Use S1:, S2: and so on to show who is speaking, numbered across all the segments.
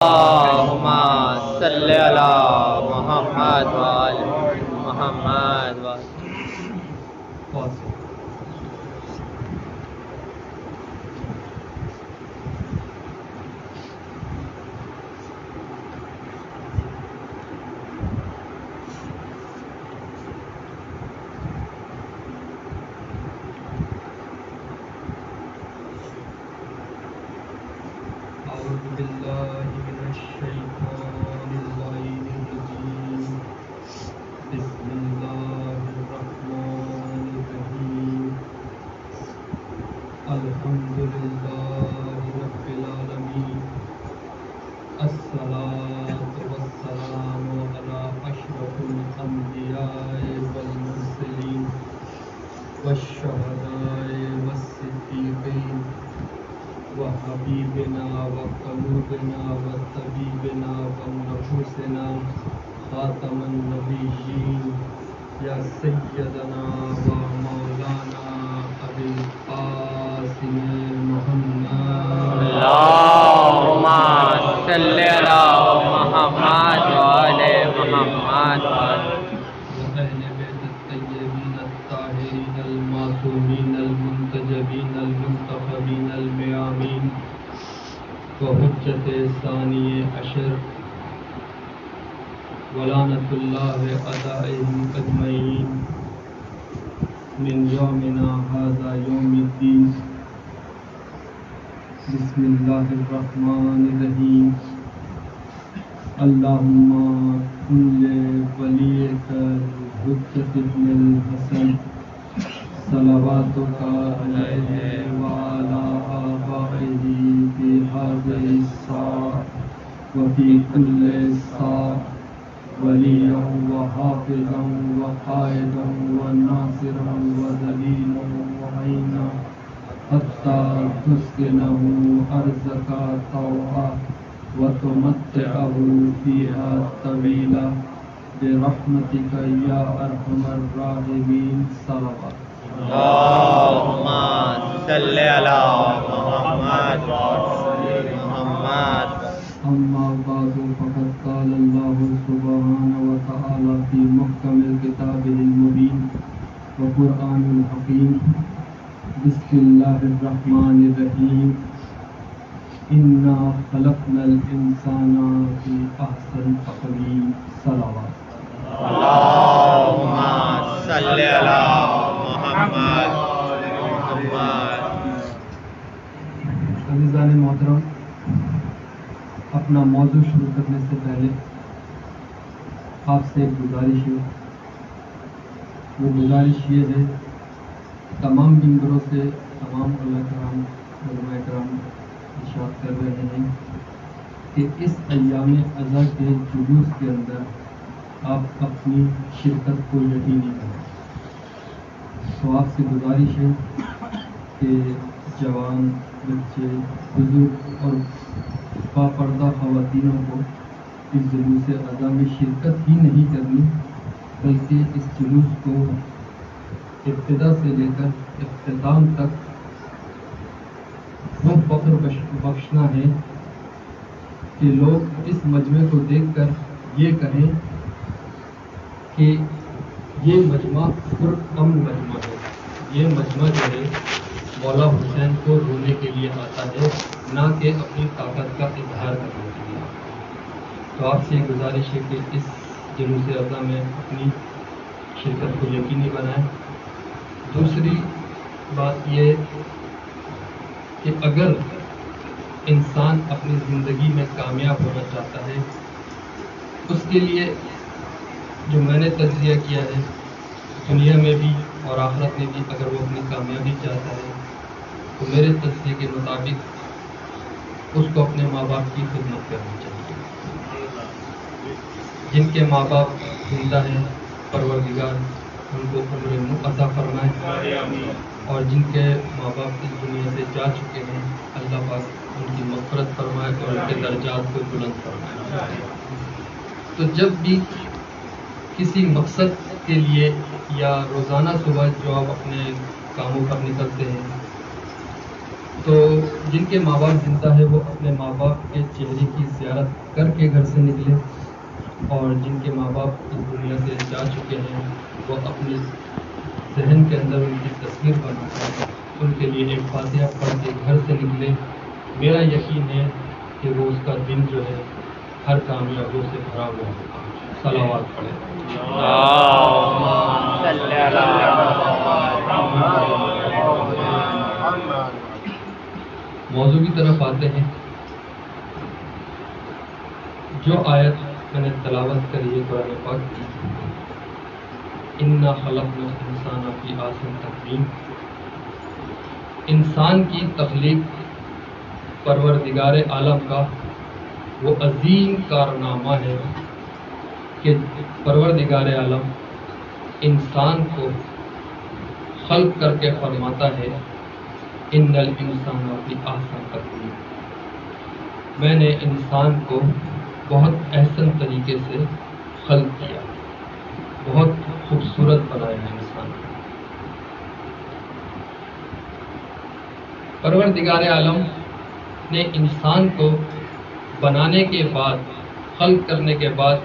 S1: اللهم صل على محمد وآل محمد
S2: أعوذ بالله من الشيطان اللعين الرجيم بسم الله الرحمن الرحيم الحمد لله رب العالمين الصلاة والسلام على أشرف الأنبياء والمرسلين والشهداء والصديقين وحبيبنا وقلوبنا وطبيبنا ونفوسنا خاتم النبيين يا سيدنا ومولانا أبي القاسم محمد
S1: اللهم صل على محمد وآل محمد
S2: وأهل بيت الطيبين الطاهرين المعصومين المنتجبين المنتخبين الميامين وحجة ثاني عشر ولعنة الله عليهم أجمعين من يومنا هذا يوم الدين بسم الله الرحمن الرحيم اللهم كن لوليك الحجة ابن الحسن صلواتك عليه وعلى آبائه في هذه الساعة وفي كل ساعة وليا وحافظا وقائدا وناصرا ودليلا وعينا حتى تسكنه أرزك طوعا وتمتعه فيها طويلا برحمتك يا أرحم الراحمين صلوات
S1: اللهم صل على محمد وآل محمد
S2: أما بعد فقد قال الله سبحانه وتعالى في محكم كتابه المبين وقرآن الحكيم بسم الله الرحمن الرحيم إنا خلقنا الإنسان في أحسن تقويم صلوات
S1: اللهم صل على محمد محمد
S2: عزیزان محترم، اپنا موضوع شروع کرنے سے پہلے آپ سے ایک گزارش ہے. وہ گزارش یہ ہے، تمام ممبروں سے تمام علماء کرام ارشاد کر رہے ہیں کہ اس ایام اضحیٰ کے جلوس کے اندر آپ اپنی شرکت کو یقینی کریں. تو آپ سے گزارش ہے کہ جوان، بچے، بزرگ اور باپردہ خواتینوں کو اس جلوس اضحیٰ میں شرکت ہی نہیں کرنی، بلکہ اس جلوس کو ابتدا سے لے کر اختتام تک وہ فخر بخشنا ہے کہ لوگ اس مجمع کو دیکھ کر یہ کہیں کہ یہ مجمع پرامن مجمع ہے. یہ مجمع جو ہے مولا حسین کو رونے کے لیے آتا ہے، نہ کہ اپنی طاقت کا اظہار کرنے کے لیے. تو آپ سے یہ گزارش ہے کہ اس جلوس اضحیٰ میں اپنی شرکت کو یقینی بنائیں. دوسری بات یہ کہ اگر انسان اپنی زندگی میں کامیاب ہونا چاہتا ہے، اس کے لیے جو میں نے تجزیہ کیا ہے، دنیا میں بھی اور آخرت میں بھی اگر وہ اپنی کامیابی چاہتا ہے تو میرے تجزیے کے مطابق اس کو اپنے ماں باپ کی خدمت کرنی چاہیے. جن کے ماں باپ زندہ ہیں، پروردگار ان کو عمر عطا فرمائے، اور جن کے ماں باپ اس دنیا سے جا چکے ہیں اللہ پاک ان کی مغفرت فرمائے اور ان کے درجات کو بلند فرمائے. تو جب بھی کسی مقصد کے لیے یا روزانہ صبح جو آپ اپنے کاموں پر نکلتے ہیں تو جن کے ماں باپ زندہ ہے وہ اپنے ماں باپ کے چہرے کی زیارت کر کے گھر سے نکلے، اور جن کے ماں باپ اس دنیا سے جا چکے ہیں وہ اپنے ذہن کے اندر ان کی تصویر بنا کر ان کے لیے ایک فاتحہ پڑھ کے گھر سے نکلے۔ میرا یقین ہے کہ وہ اس کا دن جو ہے ہر کامیابیوں سے بھرا ہوا ہوگا۔ صلوات پڑھیں۔
S1: اللہم صلی علی
S2: موضوع کی طرف آتے ہیں۔ جو آیت میں نے تلاوت کری ہے قرآن پاک کی، اِنَّا خَلَقْنَا الْإِنسَانَ فِي أَحْسَنِ تَقْوِيمٍ، انسان کی تخلیق پروردگار عالم کا وہ عظیم کارنامہ ہے کہ پروردگار عالم انسان کو خلق کر کے فرماتا ہے ان الانسان فی احسن تقویم، میں نے انسان کو بہت احسن طریقے سے خلق کیا، بہت خوبصورت بنایا ہے انسان کو۔ پروردگار عالم نے انسان کو بنانے کے بعد، خلق کرنے کے بعد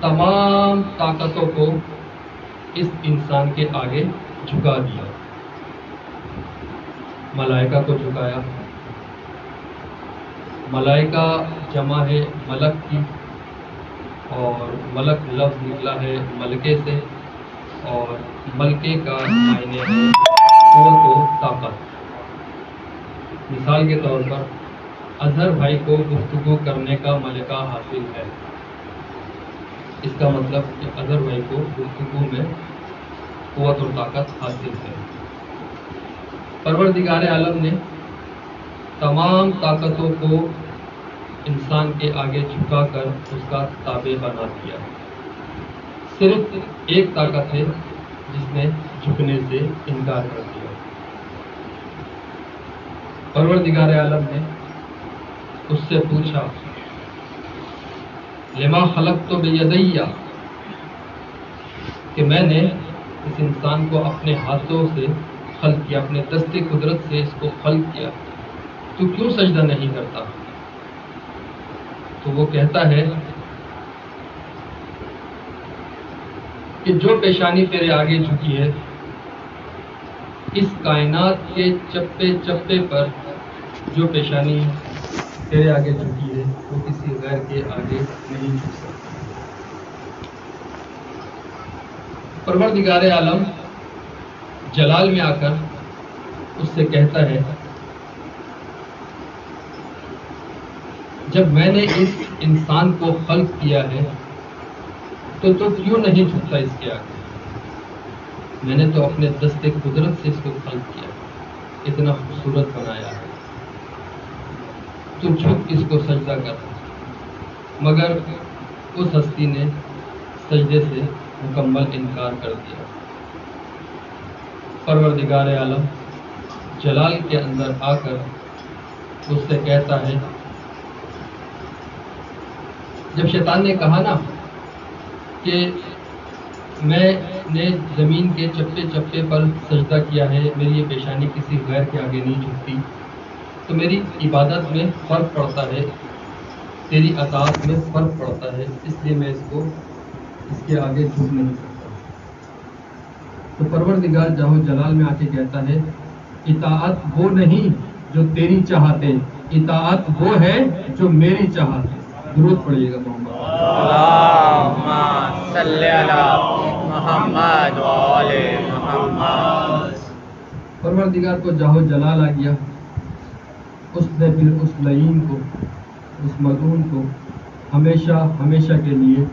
S2: تمام طاقتوں کو اس انسان کے آگے جھکا دیا۔ ملائکہ کو جھکایا، ملائکہ جمع ہے ملک کی، اور ملک لفظ نکلا ہے ملکے سے، اور ملکے کا معنی ہے قوت و طاقت۔ مثال کے طور پر اظہر بھائی کو گفتگو کرنے کا ملکہ حاصل ہے، اس کا مطلب کہ اظہر بھائی کو گفتگو میں قوت اور طاقت حاصل ہے۔ پروردگار عالم نے تمام طاقتوں کو انسان کے آگے جھکا کر اس کا تابع بنا دیا۔ صرف ایک طاقت ہے جس نے جھکنے سے انکار کر دیا۔ پروردگار عالم نے اس سے پوچھا لما خلقت بیدی، کہ میں نے اس انسان کو اپنے ہاتھوں سے خلق کیا، اپنے دست قدرت سے اس کو خلق کیا، تو کیوں سجدہ نہیں کرتا؟ تو وہ کہتا ہے کہ جو پیشانی تیرے آگے جھکی ہے، اس کائنات کے چپے چپے پر جو پیشانی تیرے آگے جھکی ہے وہ کسی غیر کے آگے نہیں جھک سکتی۔ پروردگار عالم جلال میں آ کر اس سے کہتا ہے جب میں نے اس انسان کو خلق کیا ہے تو کیوں نہیں جھکتا اس کے آگے؟ میں نے تو اپنے دست قدرت سے اس کو خلق کیا، اتنا خوبصورت بنایا ہے، تو جھک اس کو سجدہ کر۔ مگر اس ہستی نے سجدے سے مکمل انکار کر دیا۔ پروردگار عالم جلال کے اندر آ کر اس سے کہتا ہے، جب شیطان نے کہا نا کہ میں نے زمین کے چپے چپے پر سجدہ کیا ہے، میری یہ پیشانی کسی غیر کے آگے نہیں جھکتی، تو میری عبادت میں فرق پڑتا ہے، تیری اطاعت میں فرق پڑتا ہے، اس لیے میں اس کے آگے جھک نہیں سکتا۔ تو پروردگار جاہو جلال میں آ کے کہتا ہے اطاعت وہ نہیں جو تیری چاہت ہے، اطاعت وہ ہے جو میری چاہت ہے۔ درود پڑھیے گا محمد۔
S1: اللہم صلی علی محمد وآل محمد۔
S2: پروردگار کو جاہو جلال آ گیا، اس نے پھر اس لعین کو، اس ملعون کو ہمیشہ ہمیشہ کے لیے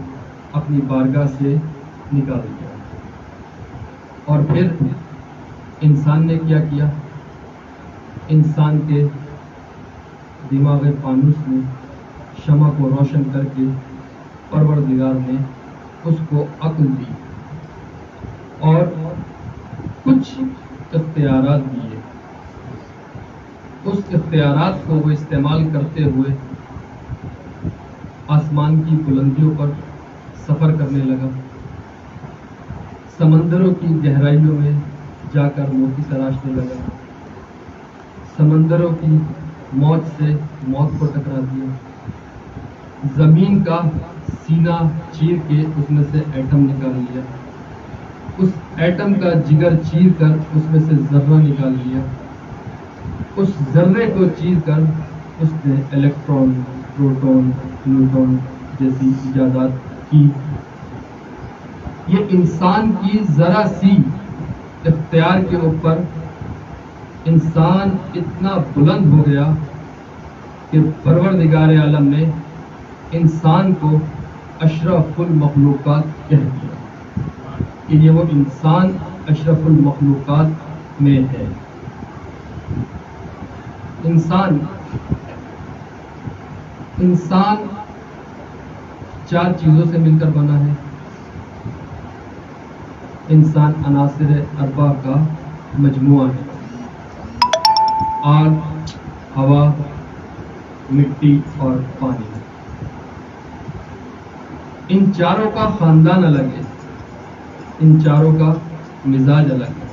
S2: اپنی بارگاہ سے نکال دیا۔ اور پھر انسان نے کیا کیا؟ انسان کے دماغ فانوس میں شمع کو روشن کر کے پروردگار نے اس کو عقل دی اور کچھ اختیارات دیے۔ اس اختیارات کو وہ استعمال کرتے ہوئے آسمان کی بلندیوں پر سفر کرنے لگا، سمندروں کی گہرائیوں میں جا کر موتی تراشنے لگا، سمندروں کی موج سے موت کو ٹکرا دیا، زمین کا سینہ چیر کے اس میں سے ایٹم نکال لیا، اس ایٹم کا جگر چیر کر اس میں سے ذرہ نکال لیا، اس ذرے کو چیر کر اس نے الیکٹران، پروٹون، نیوٹرون جیسی ایجادات کی۔ یہ انسان کی ذرا سی اختیار کے اوپر انسان اتنا بلند ہو گیا کہ پروردگار عالم نے انسان کو اشرف المخلوقات کہہ دیا کہ یہ وہ انسان اشرف المخلوقات میں ہے۔ انسان چار چیزوں سے مل کر بنا ہے۔ انسان عناصر اربع کا مجموعہ ہے، آگ، ہوا، مٹی اور پانی۔ ان چاروں کا خاندان الگ ہے، ان چاروں کا مزاج الگ ہے،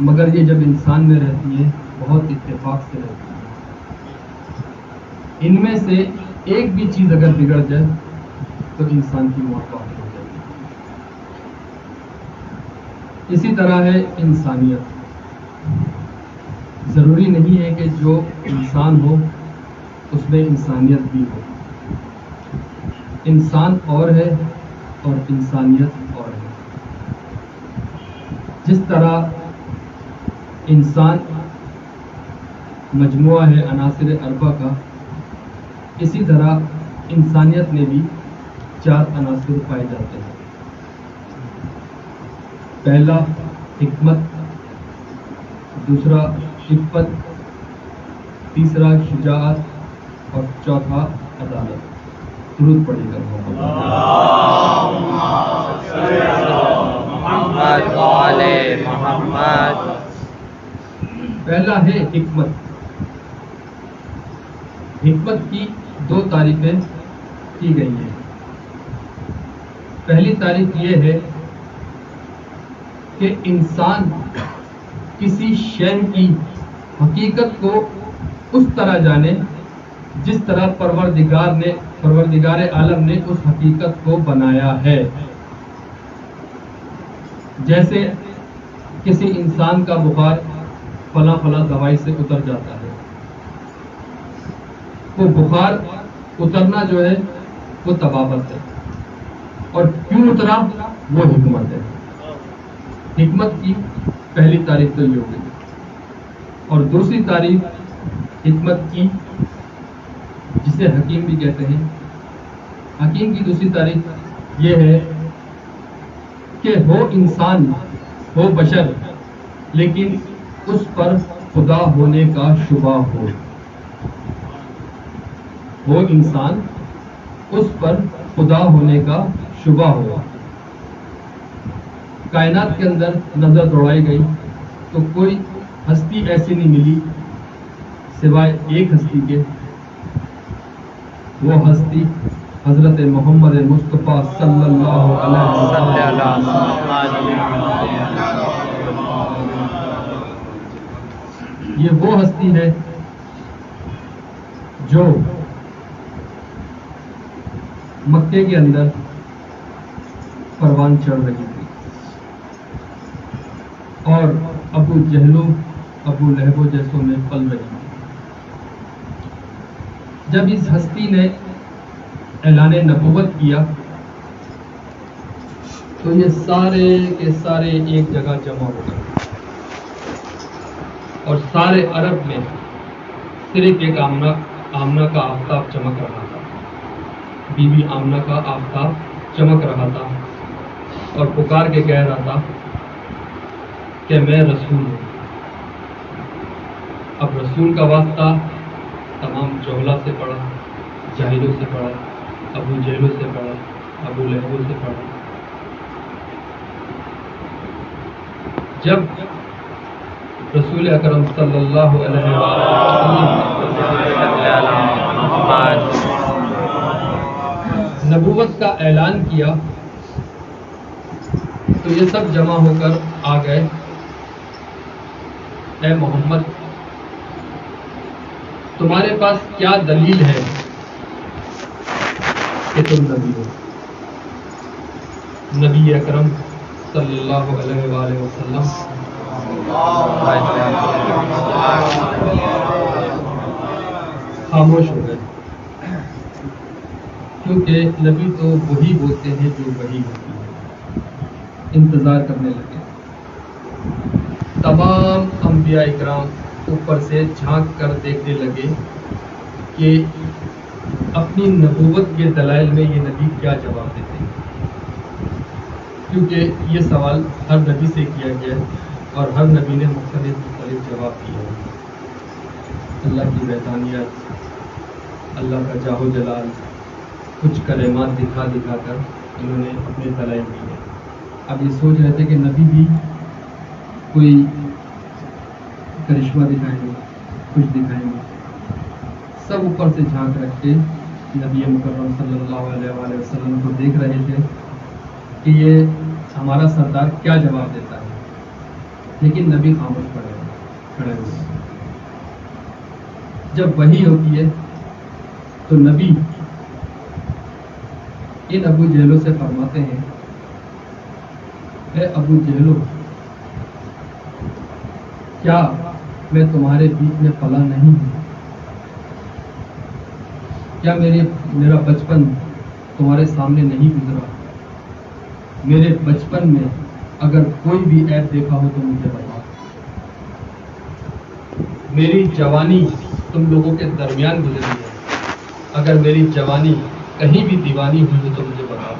S2: مگر یہ جب انسان میں رہتی ہے بہت اتفاق سے رہتی ہے۔ ان میں سے ایک بھی چیز اگر بگڑ جائے تو انسان کی موت واقع ہو جائے گی۔ اسی طرح ہے انسانیت۔ ضروری نہیں ہے کہ جو انسان ہو اس میں انسانیت بھی ہو۔ انسان اور ہے اور انسانیت اور ہے۔ جس طرح انسان مجموعہ ہے عناصر اربع کا، اسی طرح انسانیت میں بھی چار عناصر پائے جاتے ہیں۔ پہلا حکمت، دوسرا عفت، تیسرا شجاعت اور چوتھا عدالت۔ درود پڑھے گا
S1: محمد وآل محمد۔
S2: پہلا ہے حکمت۔ حکمت کی دو تعریفیں کی گئی ہیں۔ پہلی تعریف یہ ہے کہ انسان کسی شے کی حقیقت کو اس طرح جانے جس طرح پروردگار عالم نے اس حقیقت کو بنایا ہے۔ جیسے کسی انسان کا بخار فلاں فلاں دوائی سے اتر جاتا ہے، وہ بخار اترنا جو ہے وہ طبابت ہے، اور کیوں اترا وہ حکمت ہے۔ حکمت کی پہلی تعریف تو یہ ہو گئی، اور دوسری تعریف حکمت کی جسے حکیم بھی کہتے ہیں، حکیم کی دوسری تعریف یہ ہے کہ ہو انسان ہو بشر لیکن اس پر خدا ہونے کا شبہ ہو انسان اس پر خدا ہونے کا شبہ ہو۔ کائنات کے اندر نظر دوڑائی گئی تو کوئی ہستی ایسی نہیں ملی سوائے ایک ہستی کے، وہ ہستی حضرت محمد مصطفیٰ صلی اللہ علیہ وسلم۔ یہ وہ ہستی ہے جو مکے کے اندر پروان چڑھ رہی تھی اور ابو جہلوں ابو لہبوں جیسوں میں پل رہی تھی۔ جب اس ہستی نے اعلان نبوت کیا تو یہ سارے کے سارے ایک جگہ جمع ہو گئے، اور سارے عرب میں صرف ایک آمنہ کا آفتاب چمک رہا تھا، بی بی آمنہ کا آفتاب چمک رہا تھا، اور پکار کے کہہ رہا تھا کہ میں رسول ہوں۔ اب رسول کا واسطہ تمام جہلا سے پڑا، جاہلوں سے پڑا، ابو جہلوں سے پڑا، ابو لہبوں سے پڑا۔ جب رسول اکرم صلی اللہ علیہ وسلم نبوت کا اعلان کیا تو یہ سب جمع ہو کر آ گئے، اے محمد تمہارے پاس کیا دلیل ہے کہ تم نبی ہو؟ نبی اکرم صلی اللہ علیہ وآلہ وسلم خاموش ہو گئے، کیونکہ نبی تو وہی بولتے ہیں جو وہی ہوتی ہے۔ انتظار کرنے لگے۔ تمام انبیاء اکرام اوپر سے جھانک کر دیکھنے لگے کہ اپنی نبوت کے دلائل میں یہ نبی کیا جواب دیتے ہیں، کیونکہ یہ سوال ہر نبی سے کیا گیا ہے اور ہر نبی نے مختلف جواب دیے ہیں۔ اللہ کی وحدانیت، اللہ کا جاہ و جلال، کچھ کلمات دکھا دکھا کر انہوں نے اپنے دلائل دیے۔ اب یہ سوچ رہے تھے کہ نبی بھی کوئی کرشمہ دکھائیں گے، کچھ دکھائیں گے۔ سب اوپر سے جھانک رکھ کے نبی مکرم صلی اللہ علیہ وآلہ وسلم کو دیکھ رہے تھے کہ یہ ہمارا سردار کیا جواب دیتا ہے، لیکن نبی خاموش کھڑے ہوئے۔ جب وحی ہوتی ہے تو نبی ان ابو جہلوں سے فرماتے ہیں، اے ابو جہلو، کیا میں تمہارے بیچ میں پلا نہیں ہوں؟ کیا میرا بچپن تمہارے سامنے نہیں گزرا؟ میرے بچپن میں اگر کوئی بھی عیب دیکھا ہو تو مجھے بتاؤ۔ میری جوانی تم لوگوں کے درمیان گزری ہے، اگر میری جوانی کہیں بھی دیوانی ہوئی ہو تو مجھے بتاؤ۔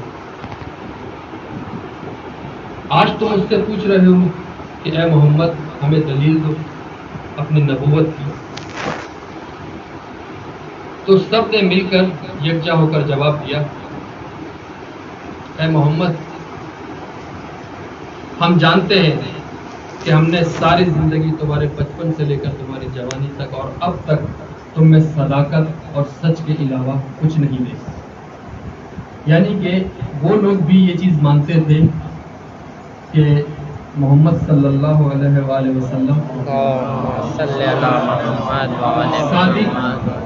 S2: آج تم مجھ سے پوچھ رہے ہو کہ اے محمد ہمیں دلیل دو اپنی نبوت کی، تو سب نے مل کر یکجا ہو کر جواب دیا، اے محمد ہم جانتے ہیں کہ ہم نے ساری زندگی تمہارے بچپن سے لے کر تمہاری جوانی تک اور اب تک تم میں صداقت اور سچ کے علاوہ کچھ نہیں دیکھا۔ یعنی کہ وہ لوگ بھی یہ چیز مانتے تھے کہ محمد صلی اللہ علیہ وآلہ وسلم صادق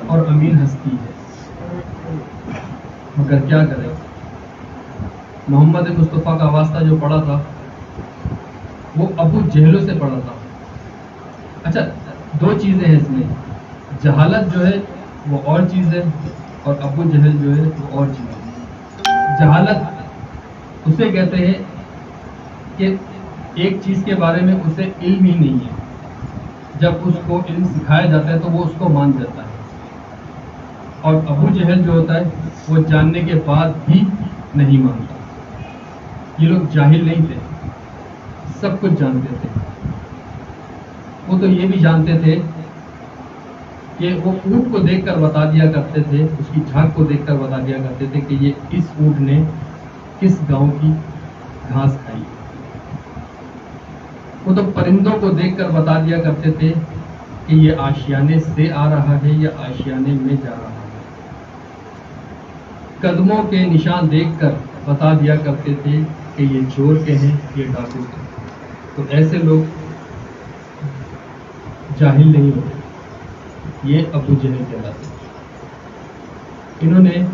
S2: اور امین ہستی ہے، مگر کیا کریں، محمد مصطفیٰ کا واسطہ جو پڑا تھا وہ ابو جہلوں سے پڑا تھا۔ اچھا، دو چیزیں ہیں اس میں، جہالت جو ہے وہ اور چیز ہے اور ابو جہل جو ہے وہ اور چیز ہے۔ جہالت اسے کہتے ہیں کہ ایک چیز کے بارے میں اسے علم ہی نہیں ہے، جب اس کو علم سکھایا جاتا ہے تو وہ اس کو مان جاتا ہے، اور ابو جہل جو ہوتا ہے وہ جاننے کے بعد بھی نہیں مانتا۔ یہ لوگ جاہل نہیں تھے، سب کچھ جانتے تھے۔ وہ تو یہ بھی جانتے تھے کہ وہ اونٹ کو دیکھ کر بتا دیا کرتے تھے، اس کی جھاگ کو دیکھ کر بتا دیا کرتے تھے کہ یہ اس اونٹ نے کس گاؤں کی گھاس کھائی۔ وہ تو پرندوں کو دیکھ کر بتا دیا کرتے تھے کہ یہ آشیانے سے آ رہا ہے یا آشیانے میں جا رہا ہے۔ قدموں کے نشان دیکھ کر بتا دیا کرتے تھے کہ یہ چور کے ہیں، یہ ڈاکو کے ہیں۔ تو ایسے لوگ جاہل نہیں ہوتے، یہ ابو جہل کہلاتے ہیں۔ انہوں نے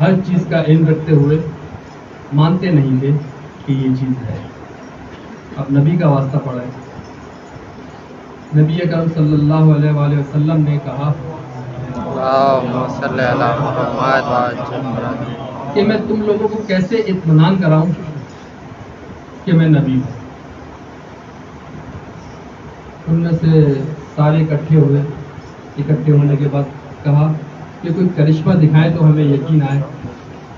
S2: ہر چیز کا علم رکھتے ہوئے مانتے نہیں تھے کہ یہ چیز ہے۔ اب نبی کا واسطہ پڑا ہے، نبی اکرم صلی اللہ علیہ وآلہ وسلم نے کہا کہ میں تم لوگوں کو کیسے اطمینان کراؤں کہ میں نبی ہوں۔ ان میں سے سارے اکٹھے ہونے کے بعد کہا کہ کوئی کرشمہ دکھائے تو ہمیں یقین آئے۔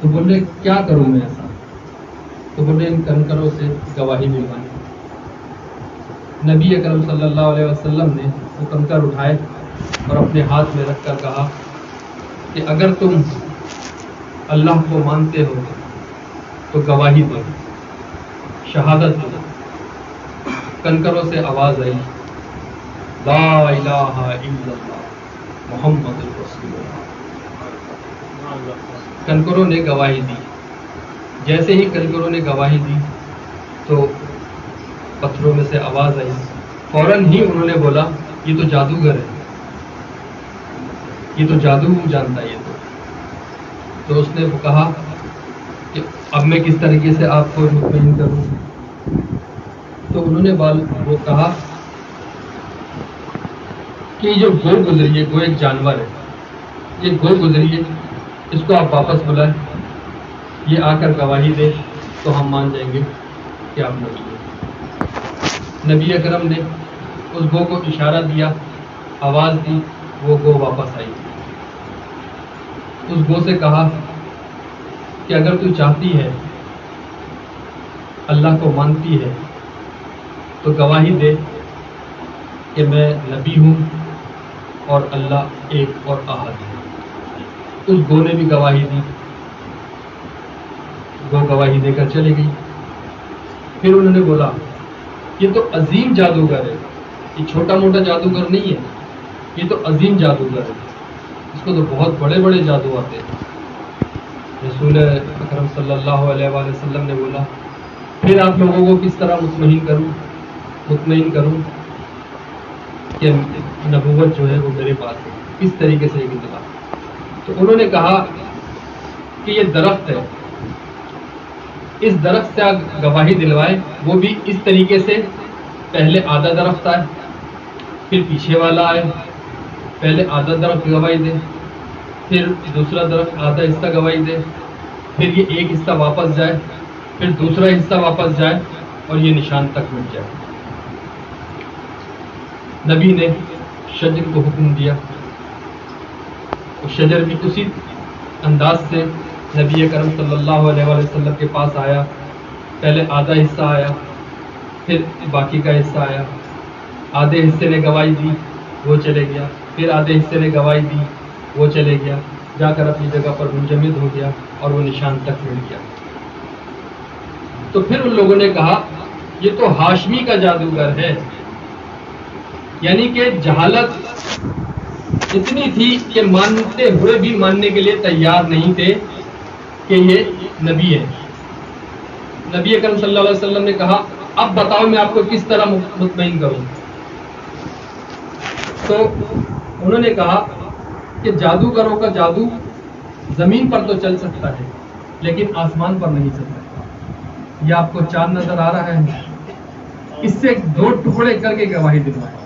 S2: تو بولے کیا کروں میں ایسا؟ تو بولے ان کنکروں سے گواہی دلوانی۔ نبی اکرم صلی اللہ علیہ وسلم نے وہ کنکر اٹھائے اور اپنے ہاتھ میں رکھ کر کہا کہ اگر تم اللہ کو مانتے ہو تو گواہی دو، شہادت دو۔ کنکروں سے آواز آئی، لا الہ الا اللہ محمد رسول اللہ۔ کنکروں نے گواہی دی۔ جیسے ہی کنکروں نے گواہی دی تو پتھروں میں سے آواز آئی، فوراً ہی انہوں نے بولا یہ تو جادوگر ہے، یہ تو جادو جانتا ہے یہ تو اس نے کہا کہ اب میں کس طریقے سے آپ کو مطمئن کروں؟ تو انہوں نے وہ کہا کہ یہ جو گو گزری ہے، گو ایک جانور ہے، یہ گو گزری ہے، اس کو آپ واپس بلائیں، یہ آ کر گواہی دے تو ہم مان جائیں گے کہ آپ نبی ہیں۔ نبی اکرم نے اس گو کو اشارہ دیا، آواز دی، وہ گو واپس آئی۔ اس گو سے کہا کہ اگر تو چاہتی ہے، اللہ کو مانتی ہے، تو گواہی دے کہ میں نبی ہوں اور اللہ ایک اور احد ہے۔ اس گو نے بھی گواہی دی، گو گواہی دے کر چلے گئی۔ پھر انہوں نے بولا یہ تو عظیم جادوگر ہے، یہ چھوٹا موٹا جادوگر نہیں ہے، یہ تو عظیم جادوگر ہے، اس کو تو بہت بڑے بڑے جادو آتے ہیں۔ رسول اکرم صلی اللہ علیہ وآلہ وسلم نے بولا پھر آپ لوگوں کو کس طرح مطمئن کروں کہ نبوت جو ہے وہ میرے پاس ہے، کس طریقے سے یہ نکلا؟ تو انہوں نے کہا کہ یہ درخت ہے، اس درخت سے آپ گواہی دلوائے، وہ بھی اس طریقے سے پہلے آدھا درخت آئے، پھر پیچھے والا آئے، پہلے آدھا درخت گواہی دے، پھر دوسرا درخت آدھا حصہ گواہی دے، پھر یہ ایک حصہ واپس جائے، پھر دوسرا حصہ واپس جائے اور یہ نشان تک مٹ جائے۔ نبی نے شجر کو حکم دیا، شجر بھی اسی انداز سے نبی اکرم صلی اللہ علیہ وآلہ وسلم کے پاس آیا، پہلے آدھا حصہ آیا، پھر باقی کا حصہ آیا، آدھے حصے نے گواہی دی، وہ چلے گیا، پھر آدھے حصے نے گواہی دی، وہ چلے گیا، جا کر اپنی جگہ پر منجمد ہو گیا اور وہ نشان تک مل گیا۔ تو پھر ان لوگوں نے کہا یہ تو ہاشمی کا جادوگر ہے، یعنی کہ جہالت اتنی تھی کہ مانتے ہوئے بھی ماننے کے لیے تیار نہیں تھے کہ یہ نبی ہے۔ نبی اکرم صلی اللہ علیہ وسلم نے کہا اب بتاؤ میں آپ کو کس طرح مطمئن کروں؟ تو انہوں نے کہا کہ جادوگروں کا جادو زمین پر تو چل سکتا ہے لیکن آسمان پر نہیں چل سکتا۔ یہ آپ کو چاند نظر آ رہا ہے، اس سے 2 ٹکڑے کر کے گواہی دلوائے۔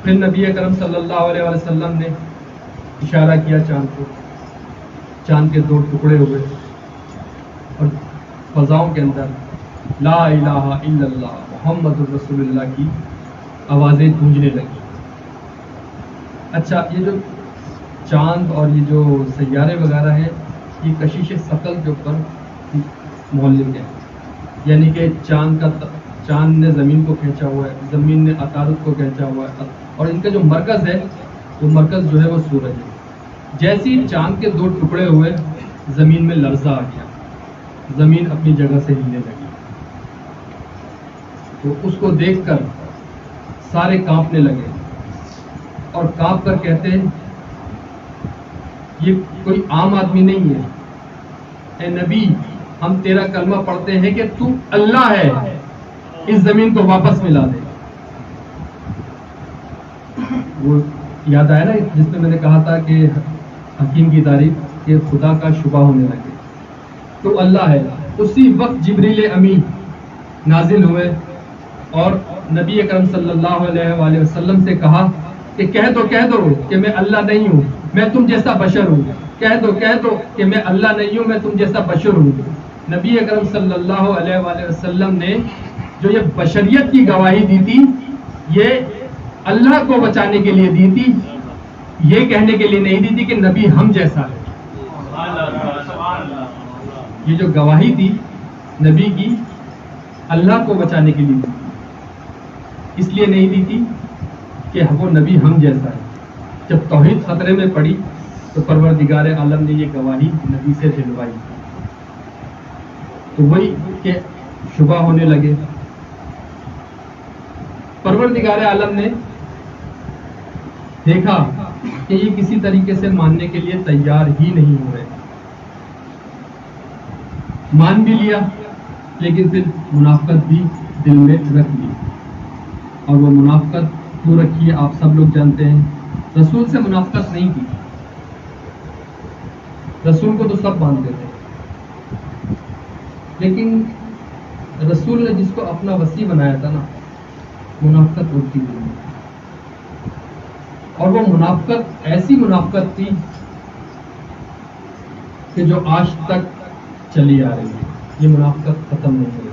S2: پھر نبی اکرم صلی اللہ علیہ وسلم نے اشارہ کیا چاند کو، چاند کے 2 ٹکڑے ہوئے اور فضاؤں کے اندر لا الہ الا اللہ محمد رسول اللہ کی آوازیں گونجنے لگی۔ اچھا، یہ جو چاند اور یہ جو سیارے وغیرہ ہیں یہ کشش ثقل کے اوپر معلق ہے، یعنی کہ چاند نے زمین کو کھینچا ہوا ہے، زمین نے عطارد کو کھینچا ہوا ہے، اور ان کا جو مرکز ہے وہ مرکز جو ہے وہ سورج ہے۔ جیسے ہی چاند کے 2 ٹکڑے ہوئے زمین میں لرزہ آ گیا، زمین اپنی جگہ سے ہلنے لگی۔ تو اس کو دیکھ کر سارے کانپنے لگے اور کانپ کر کہتے ہیں یہ کوئی عام آدمی نہیں ہے، اے نبی ہم تیرا کلمہ پڑھتے ہیں کہ تو اللہ ہے، اس زمین کو واپس ملا دے۔ وہ یاد آیا نا جس میں نے کہا تھا کہ حکیم کی تعریف کہ خدا کا شبہ ہونے لگے، تو اللہ ہے۔ اسی وقت جبریل امین نازل ہوئے اور نبی اکرم صلی اللہ علیہ وآلہ وسلم سے کہا کہ کہہ دو کہ میں اللہ نہیں ہوں، میں تم جیسا بشر ہوں، کہہ دو کہ میں اللہ نہیں ہوں، میں تم جیسا بشر ہوں۔ نبی اکرم صلی اللہ علیہ وآلہ وسلم نے جو یہ بشریت کی گواہی دی تھی یہ اللہ کو بچانے کے لیے دی تھی، یہ کہنے کے لیے نہیں دی تھی کہ نبی ہم جیسا ہے۔ یہ جو گواہی تھی نبی کی اللہ کو بچانے کے لیے دی تھی، اس لیے نہیں دی تھی کہ وہ نبی ہم جیسا ہے۔ جب توحید خطرے میں پڑی تو پروردگار عالم نے یہ گواہی نبی سے دلوائی، تو وہی کہ شبہ ہونے لگے۔ پروردگار عالم نے دیکھا کہ یہ کسی طریقے سے ماننے کے لیے تیار ہی نہیں ہو رہے، مان بھی لیا لیکن پھر منافقت بھی دل میں رکھ لی، اور وہ منافقت کیوں رکھی ہے آپ سب لوگ جانتے ہیں. رسول سے منافقت نہیں کی. رسول کو تو سب مانتے تھے, لیکن رسول نے جس کو اپنا وسیع بنایا تھا نا, منافقت ہوتی نہیں. اور وہ منافقت ایسی منافقت تھی کہ جو آج تک چلی آ رہی ہے. یہ منافقت ختم نہیں ہوئی.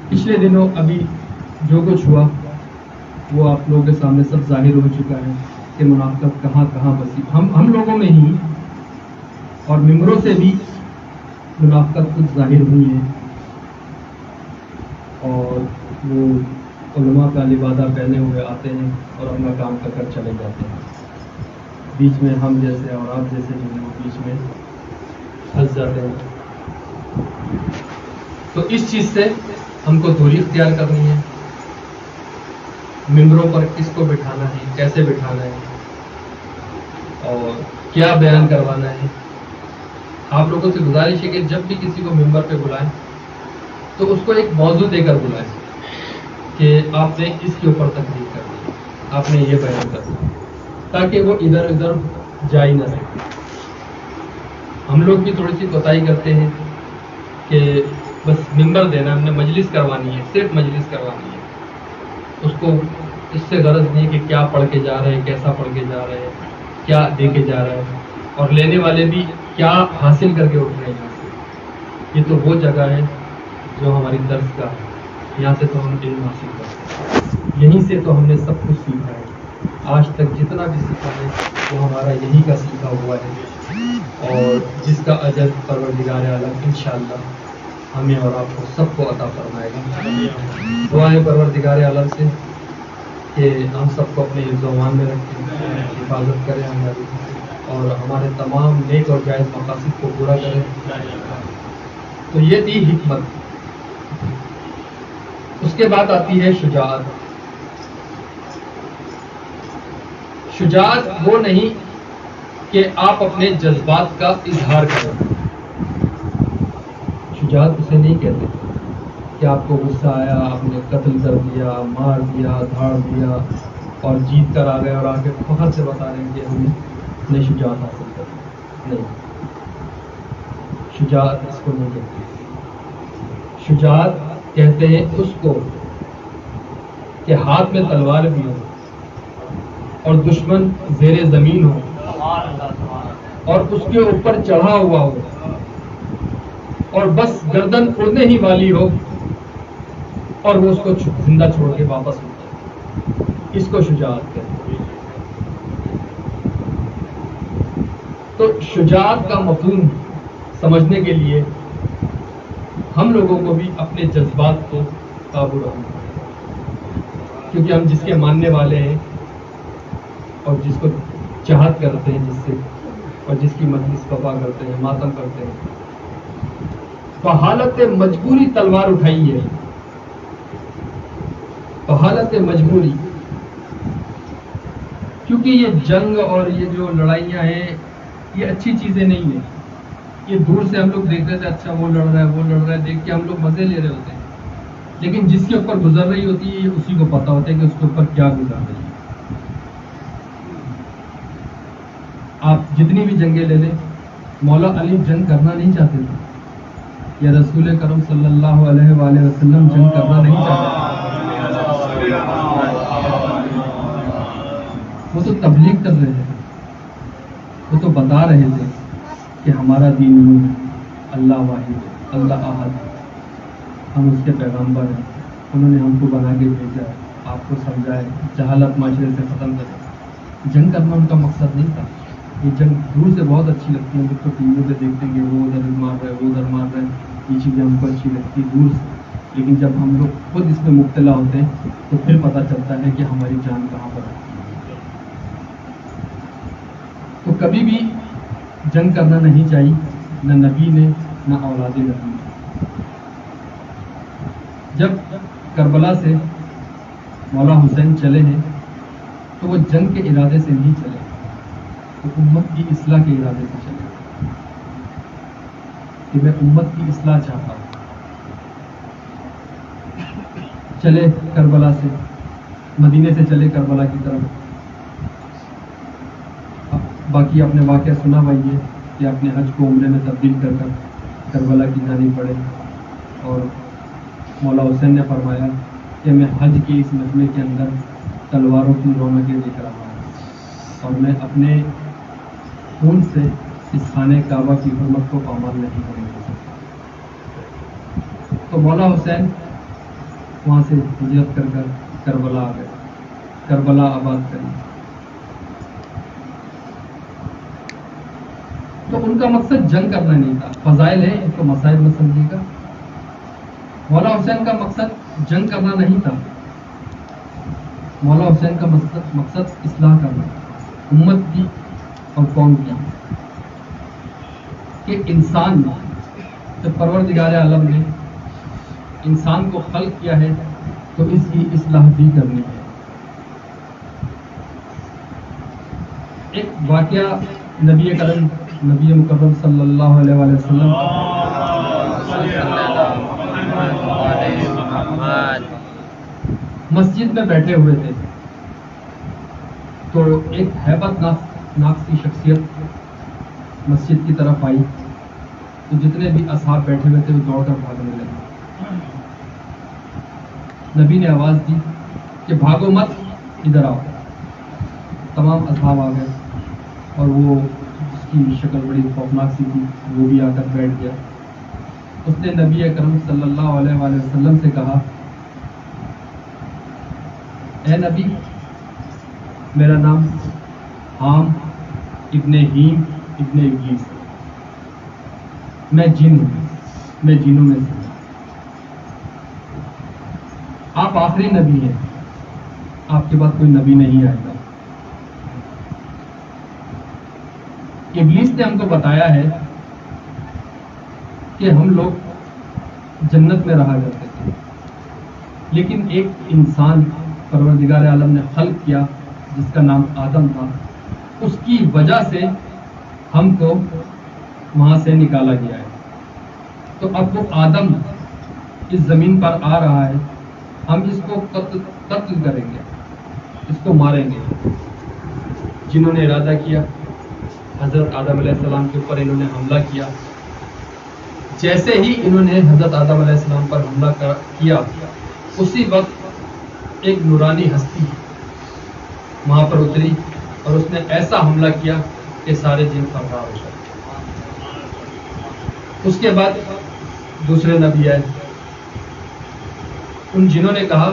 S2: پچھلے دنوں ابھی جو کچھ ہوا وہ آپ لوگوں کے سامنے سب ظاہر ہو چکا ہے کہ منافقت کہاں کہاں بسی. ہم لوگوں میں ہی اور ممبروں سے بھی منافقت کچھ ظاہر ہوئی ہے, اور وہ علماء کا لبادہ پہنے ہوئے آتے ہیں اور اپنا کام کر چلے جاتے ہیں. بیچ میں ہم جیسے اور آپ جیسے جو ہیں بیچ میں پھنس جاتے ہیں. تو اس چیز سے ہم کو دوری اختیار کرنی ہے. ممبروں پر کس کو بٹھانا ہے, کیسے بٹھانا ہے, اور کیا بیان کروانا ہے. آپ لوگوں سے گزارش ہے کہ جب بھی کسی کو ممبر پہ بلائیں تو اس کو ایک موضوع دے کر بلائیں کہ آپ نے اس کے اوپر تقریر کرنی ہے, آپ نے یہ بیان کرنا ہے, تاکہ وہ ادھر ادھر جا ہی نہ سکے. ہم لوگ بھی تھوڑی سی کوتاہی کرتے ہیں کہ بس ممبر دینا, ہم نے مجلس کروانی ہے, صرف مجلس کروانی ہے. اس کو اس سے غرض نہیں کہ کیا پڑھ کے جا رہے ہیں, کیسا پڑھ کے جا رہے ہیں, کیا دے کے جا رہے ہیں, اور لینے والے بھی کیا حاصل کر کے اٹھ رہے ہیں یہاں سے. یہ تو وہ جگہ ہے جو ہماری درس کا ہے. یہاں سے تو ہم علم حاصل کرتے ہیں, یہیں سے تو ہم نے سب کچھ سیکھا ہے. آج تک جتنا بھی سیکھا ہے وہ ہمارا یہی کا سیکھا ہوا ہے, اور جس کا اجر پروردگار عالم انشاءاللہ ہمیں اور آپ کو سب کو عطا فرمائے گا. دعائیں پروردگار عالم سے کہ ہم سب کو اپنے حفظ و امان میں رکھیں, حفاظت کریں ہماری, اور ہمارے تمام نیک اور جائز مقاصد کو پورا کریں. تو یہ تھی حکمت. اس کے بعد آتی ہے شجاعت. شجاعت وہ نہیں کہ آپ اپنے جذبات کا اظہار کریں. شجاعت اسے نہیں کہتے کہ آپ کو غصہ آیا, آپ نے قتل کر دیا, مار دیا, دھاڑ دیا اور جیت کر آ گئے اور آگے فخر سے بتا رہے ہیں کہ ہم نے شجاعت حاصل کر لی. نہیں, شجاعت اس کو نہیں کہتے. شجاعت کہتے ہیں اس کو کہ ہاتھ میں تلوار بھی ہو اور دشمن زیر زمین ہو اور اس کے اوپر چڑھا ہوا ہو اور بس گردن اڑنے ہی والی ہو اور وہ اس کو زندہ چھوڑ کے واپس ہوتا ہے. اس کو شجاعت کہتے ہیں. تو شجاعت کا مفہوم سمجھنے کے لیے ہم لوگوں کو بھی اپنے جذبات کو قابو رکھنا ہے, کیونکہ ہم جس کے ماننے والے ہیں اور جس کو چاہت کرتے ہیں, جس سے اور جس کی مجلس وفا کرتے ہیں, ماتم کرتے ہیں, بحالت مجبوری تلوار اٹھائی ہے. بحالت مجبوری, کیونکہ یہ جنگ اور یہ جو لڑائیاں ہیں یہ اچھی چیزیں نہیں ہیں. یہ دور سے ہم لوگ دیکھ رہے تھے, اچھا وہ لڑ رہا ہے, وہ لڑ رہا ہے, دیکھ کے ہم لوگ مزے لے رہے ہوتے ہیں. لیکن جس کے اوپر گزر رہی ہوتی ہے اسی کو پتا ہوتا ہے کہ اس کے اوپر کیا گزر رہی ہے. آپ جتنی بھی جنگیں لے لیں, مولا علی جنگ کرنا نہیں چاہتے تھے, یا رسول کرم صلی اللہ علیہ وآلہ وسلم جنگ کرنا نہیں چاہتے تھے. وہ تو تبلیغ کر رہے تھے, وہ تو بتا رہے تھے کہ ہمارا دین نور ہے, اللہ واحد, اللہ احد, ہم اس کے پیغمبر ہیں, انہوں نے ہم کو بنا کے بھیجا ہے, آپ کو سمجھائے, جہالت معاشرے سے ختم کرے. جنگ کرنا ان کا مقصد نہیں تھا. یہ جنگ دور سے بہت اچھی لگتی ہے, ہم لوگ تو ٹی وی پہ دیکھتے ہیں کہ وہ ادھر مار رہے, وہ ادھر مار رہے, یہ چیزیں ہم کو اچھی لگتی ہے دور سے. لیکن جب ہم لوگ خود اس میں مبتلا ہوتے ہیں تو پھر پتہ چلتا ہے کہ ہماری جان کہاں پر ہے. تو کبھی بھی جنگ کرنا نہیں چاہیے, نہ نبی نے نہ اولاد نبی نے. جب کربلا سے مولا حسین چلے ہیں تو وہ جنگ کے ارادے سے نہیں چلے, وہ امت کی اصلاح کے ارادے سے چلے کہ میں امت کی اصلاح چاہتا ہوں. چلے کربلا سے، مدینے سے چلے کربلا کی طرف. باقی آپ نے واقعہ سنا ہوا یہ کہ اپنے حج کو عمرے میں تبدیل کر کر کربلا کی جانب پڑے، اور مولا حسین نے فرمایا کہ میں حج کے اس مجمع کے اندر تلواروں کی رونقیں دیکھ رہا ہوں، اور میں اپنے خون سے اس خانہ کعبہ کی حرمت کو پامال نہیں کروں گا. تو مولا حسین وہاں سے ہجرت کر کر کربلا آ گئے، کربلا آباد کری. تو ان کا مقصد جنگ کرنا نہیں تھا. فضائل ہیں، ان کو مسائل میں سمجھے گا. مولا حسین کا مقصد جنگ کرنا نہیں تھا. مولا حسین کا مقصد اصلاح کرنا امت کی اور قوم کی، کہ انسان جب پروردگار عالم نے انسان کو خلق کیا ہے تو اس کی اصلاح بھی کرنی ہے. ایک واقعہ نبی کرم نبی مکرم صلی اللہ علیہ وآلہ وسلم مسجد میں بیٹھے ہوئے تھے، تو ایک ہیبت ناک سی شخصیت مسجد کی طرف آئی. تو جتنے بھی اصحاب بیٹھے ہوئے تھے وہ دوڑ کر بھاگنے لگے. نبی نے آواز دی کہ بھاگو مت، ادھر آؤ. تمام اصحاب آ گئے، اور وہ جس کی شکل بڑی خوفناک سی تھی وہ بھی آ کر بیٹھ گیا. اس نے نبی اکرم صلی اللہ علیہ وآلہ وسلم سے کہا، اے نبی، میرا نام حام ابن ہیم ابن ابلیس، میں جن ہوں، میں جنوں میں سے. آپ آخری نبی ہیں، آپ کے بعد کوئی نبی نہیں آئے گا. ابلیس نے ہم کو بتایا ہے کہ ہم لوگ جنت میں رہا کرتے تھے، لیکن ایک انسان پروردگار عالم نے خلق کیا جس کا نام آدم تھا، اس کی وجہ سے ہم کو وہاں سے نکالا گیا ہے. تو اب وہ آدم اس زمین پر آ رہا ہے، ہم اس کو قتل کریں گے، اس کو ماریں گے. جنہوں نے ارادہ کیا حضرت آدم علیہ السلام کے اوپر انہوں نے حملہ کیا. جیسے ہی انہوں نے حضرت آدم علیہ السلام پر حملہ کیا، اسی وقت ایک نورانی ہستی وہاں پر اتری اور اس نے ایسا حملہ کیا کہ سارے جن فرار ہو گئے. اس کے بعد دوسرے نبی آئے. ان جنہوں نے کہا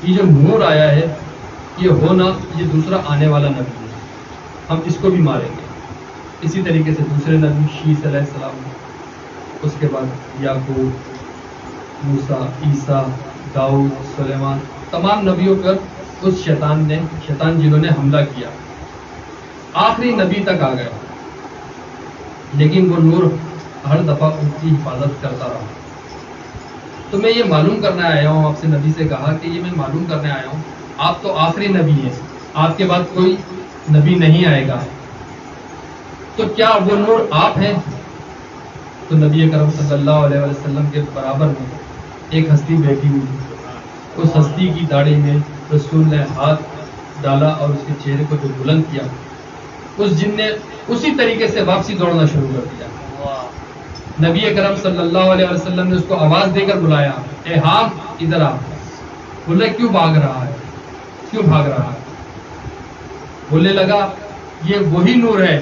S2: یہ جو نور آیا ہے یہ ہونا یہ دوسرا آنے والا نبی ہے، ہم اس کو بھی ماریں گے. اسی طریقے سے دوسرے نبی شیس علیہ السلام، اس کے بعد یعقوب، موسیٰ، عیسیٰ، داؤد، سلیمان، تمام نبیوں پر اس شیطان جنہوں نے حملہ کیا. آخری نبی تک آ گیا، لیکن وہ نور ہر دفعہ ان کی حفاظت کرتا رہا. تو میں یہ معلوم کرنے آیا ہوں، آپ سے نبی سے کہا کہ یہ میں معلوم کرنے آیا ہوں آپ تو آخری نبی ہیں، آپ کے بعد کوئی نبی نہیں آئے گا، تو کیا وہ نور آپ ہیں؟ تو نبی کرم صلی اللہ علیہ وسلم کے برابر میں ایک ہستی بیٹھی ہوئی تھی. اس ہستی کی داڑھی میں رسول نے ہاتھ ڈالا اور اس کے چہرے کو جو بلند کیا، اس جن نے اسی طریقے سے واپسی دوڑنا شروع کر دیا. نبی کرم صلی اللہ علیہ وسلم نے اس کو آواز دے کر بلایا، اے حام ادھر آ. بولے کیوں بھاگ رہا ہے، کیوں بھاگ رہا ہے؟ بولنے لگا یہ وہی نور ہے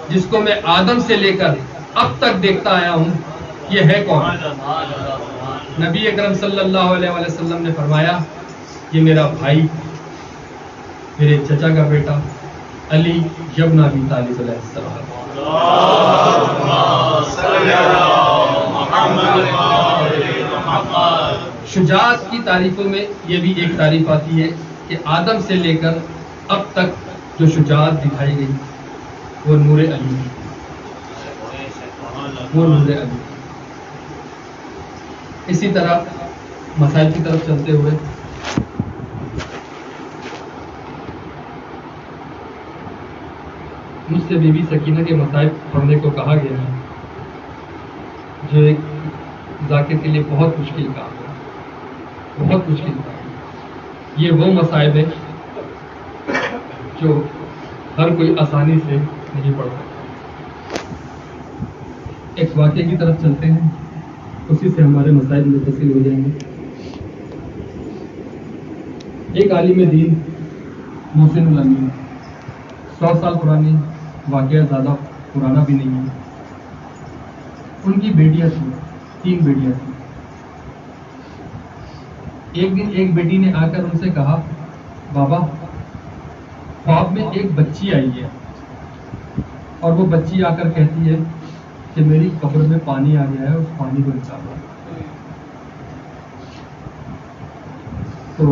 S2: جس کو میں آدم سے لے کر اب تک دیکھتا آیا ہوں، یہ ہے کون؟ نبی اکرم صلی اللہ علیہ وسلم نے فرمایا یہ میرا بھائی، میرے چچا کا بیٹا علی ابن ابی طالب علیہ السلام. شجاعت کی تعریفوں میں یہ بھی ایک تعریف آتی ہے کہ آدم سے لے کر اب تک جو شجاعت دکھائی گئی وہ نور علی، وہ نور علی. اسی طرح مسائل کی طرف چلتے ہوئے مجھ سے بی بی سکینہ کے مسائل پڑھنے کو کہا گیا ہے، جو ایک ذاکر کے لیے بہت مشکل کام ہے. بہت مشکل تھا. یہ وہ مصائب ہے جو ہر کوئی آسانی سے نہیں پڑھ سکتا. ایک واقعے کی طرف چلتے ہیں, اسی سے ہمارے مسائل متصل ہو جائیں گے. ایک عالم دین محسن الامین, 100 سال پرانی, واقعہ زیادہ پرانا بھی نہیں ہے. ان کی بیٹیاں تھیں, 3 بیٹیاں تھیں. ایک دن ایک بیٹی نے آ کر ان سے کہا, بابا خواب میں ایک بچی آئی ہے اور وہ بچی آ کر کہتی ہے کہ میری قبر میں پانی آ گیا ہے, اس پانی کو نکالو. تو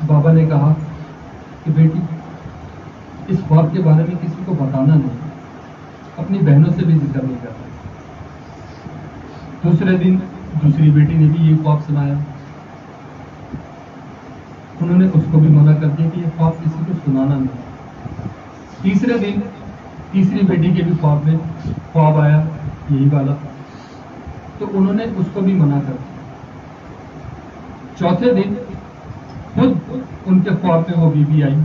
S2: بابا نے کہا کہ بیٹی اس خواب کے بارے میں کسی کو بتانا نہیں, اپنی بہنوں سے بھی ذکر نہیں کرنا. دوسرے دن دوسری بیٹی نے بھی یہ خواب سنایا. انہوں نے اس کو بھی منع کر دیا کہ یہ خواب کسی کو سنانا نہیں. تیسرے دن تیسری بیٹی کے بھی خواب میں خواب آیا یہی والا, تو انہوں نے اس کو بھی منع کر دیا. چوتھے دن خود ان کے خواب میں وہ بیوی آئی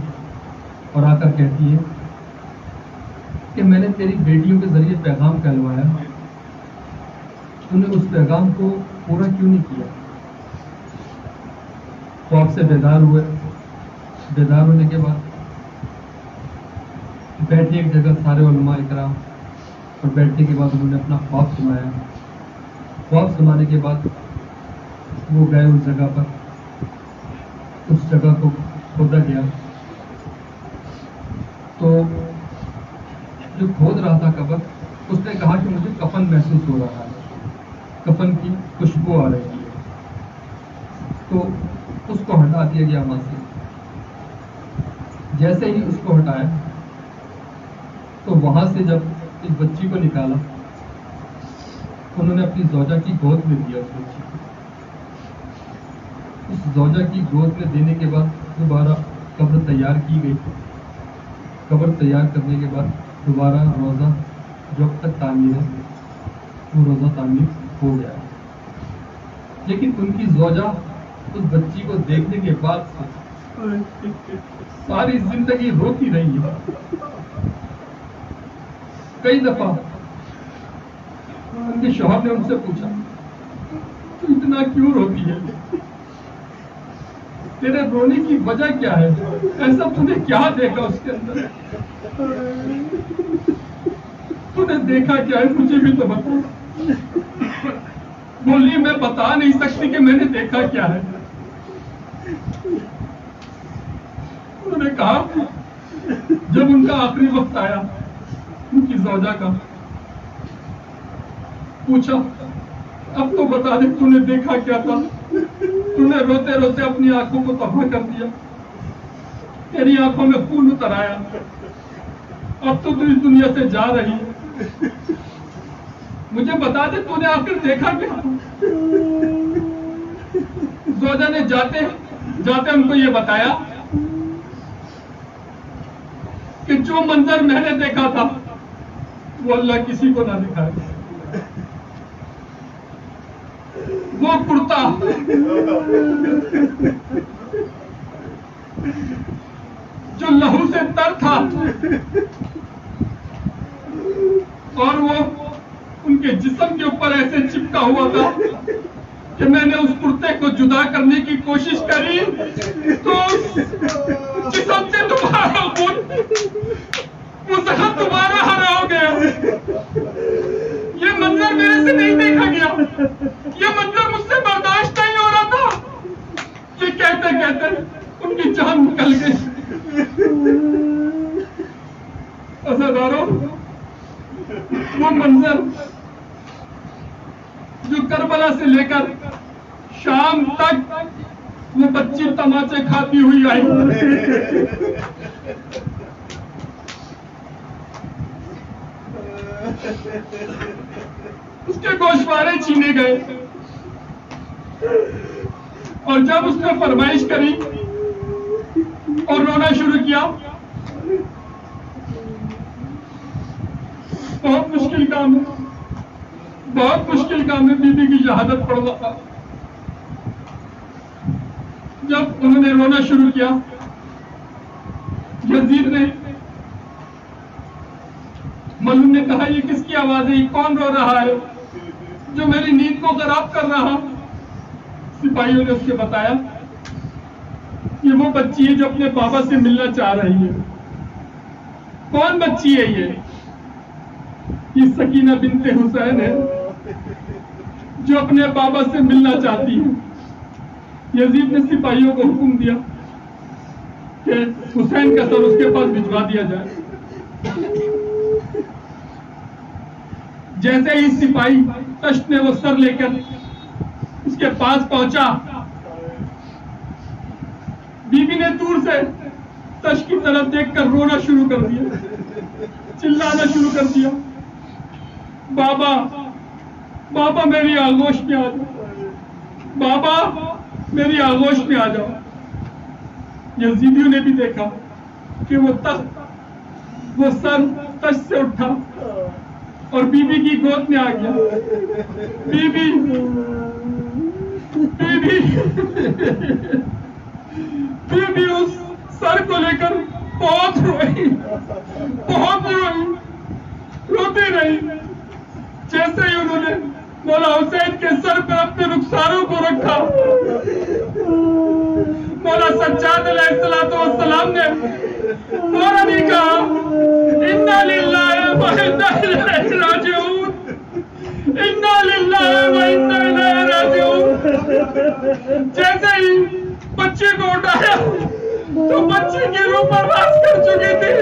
S2: اور آ کر کہتی ہے کہ میں نے تیری بیٹیوں کے ذریعے پیغام کہلوایا, انہیں اس پیغام کو پورا کیوں نہیں کیا. خواب سے بیدار ہوئے. بیدار ہونے کے بعد بیٹھے ایک جگہ سارے علماء اکرام, اور بیٹھنے کے بعد انہوں نے اپنا خواب سنایا. خواب سنانے کے بعد وہ گئے اس جگہ پر, اس جگہ کو کھودا گیا. تو جو کھود رہا تھا قبر, اس نے کہا کہ مجھے کفن محسوس ہو رہا ہے, کفن کی خوشبو آ رہی ہے. تو اس کو ہٹا دیا گیا وہاں سے. جیسے ہی اس کو ہٹایا تو وہاں سے جب اس بچی کو نکالا, انہوں نے اپنی زوجہ کی گود میں دیا اس بچی کو. اس زوجہ کی گود میں دینے کے بعد دوبارہ قبر تیار کی گئی. قبر تیار کرنے کے بعد دوبارہ روزہ جو اب تک تعمیر ہے وہ روزہ تعمیر ہو گیا. لیکن ان کی زوجہ اس بچی کو دیکھنے کے بعد ساری زندگی روتی رہی ہے. کئی دفعہ ان کے شوہر نے ان سے پوچھا, تو اتنا کیوں روتی ہے, تیرے رونے کی وجہ کیا ہے, ایسا تو نے کیا دیکھا اس کے اندر, تو نے دیکھا کیا ہے, مجھے بھی تو بتا. بولی میں بتا نہیں سکتی کہ میں نے دیکھا کیا ہے. انہوں نے کہا جب ان کا آخری وقت آیا, ان کی زوجہ کا, پوچھا اب تو بتا دے تو نے دیکھا کیا تھا, تو نے روتے روتے اپنی آنکھوں کو تباہ کر دیا, تیری آنکھوں میں خون اتر آیا, اب تو اس دنیا سے جا رہی, مجھے بتا دے تو نے آخر دیکھا کیا. زوجہ نے جاتے جاتے ان کو یہ بتایا کہ جو منظر میں نے دیکھا تھا وہ اللہ کسی کو نہ دکھائے. وہ کرتا جو لہو سے تر تھا اور وہ ان کے جسم کے اوپر ایسے چپکا ہوا تھا کہ میں نے اس کرتے کو جدا کرنے کی کوشش کری تو جسم سے دوبارہ خون, وہ زخم دوبارہ ہرا ہو گیا. یہ منظر میرے سے نہیں دیکھا گیا, یہ منظر مجھ سے برداشت نہیں ہو رہا تھا. یہ کہتے کہتے ان کی جان نکل گئی. عزیزانو, وہ منظر جو کربلا سے لے کر شام تک وہ بچی تماچے کھاتی ہوئی آئی, اس کے گوشوارے چھینے گئے, اور جب اس نے فرمائش کری اور رونا شروع کیا, بہت مشکل کام ہے, بہت مشکل کام ہے بی بی کی شہادت پڑھنا. جب انہوں نے رونا شروع کیا، یزید نے معلوم نے کہا یہ کس کی آواز ہے، یہ کون رو رہا ہے جو میری نیند کو خراب کر رہا. سپاہیوں نے اس کے بتایا یہ وہ بچی ہے جو اپنے بابا سے ملنا چاہ رہی ہے. کون بچی ہے یہ سکینہ بنت حسین ہے جو اپنے بابا سے ملنا چاہتی ہے. یزید نے سپاہیوں کو حکم دیا کہ حسین کا سر اس کے پاس بھجوا دیا جائے. جیسے ہی سپاہی تشت نے وہ سر لے کر اس کے پاس پہنچا، بی بی نے دور سے تشت کی طرف دیکھ کر رونا شروع کر دیا، چلانا شروع کر دیا، بابا بابا میری آغوش میں آ جاؤ، بابا میری آغوش میں آ جاؤ. یزیدیوں نے بھی دیکھا کہ وہ سر تشت سے اٹھا اور بی بی کی گود میں آ گیا. بی بی اس سر کو لے کر بہت روئی، روتی رہی. جیسے ہی انہوں نے مولا حسین کے سر پر اپنے رخساروں کو رکھا، مولا سجاد علیہ السلام نے فوراً ہی کہا انا للہ و انا الیہ راجعون، انا للہ و انا الیہ راجعون. جیسے ہی بچے کو اٹھایا تو بچے کی روح پرواز کر چکی تھی.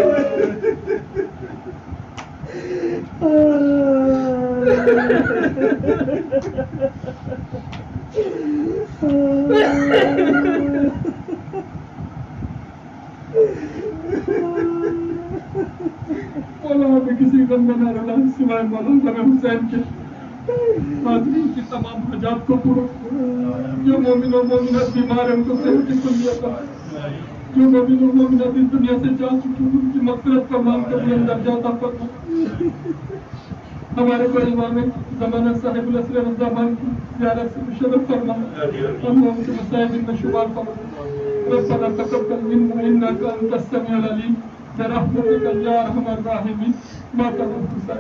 S2: مولا ہمیں کسی غم میں نہ رلا سوائے مولا حسین کے. حاضرین کی تمام حاجات کو پورا، جو مومن و مومنات بیمار ہیں ان کو صحت کی کلیات عطا، جو مومن و مومنات اس دنیا سے جا چکے ہیں ان کی مغفرت فرمان کے بلند درجات عطا فرما. ہمارے کو امام زمانہ صاحب العصر والزمان کی زیارت سے مشرف فرما، ہم ان کے مصائب میں شمار فرما. ربنا تقبل منا انك انت السميع العليم برحمتك يا ارحم الراحمين. ما تنسى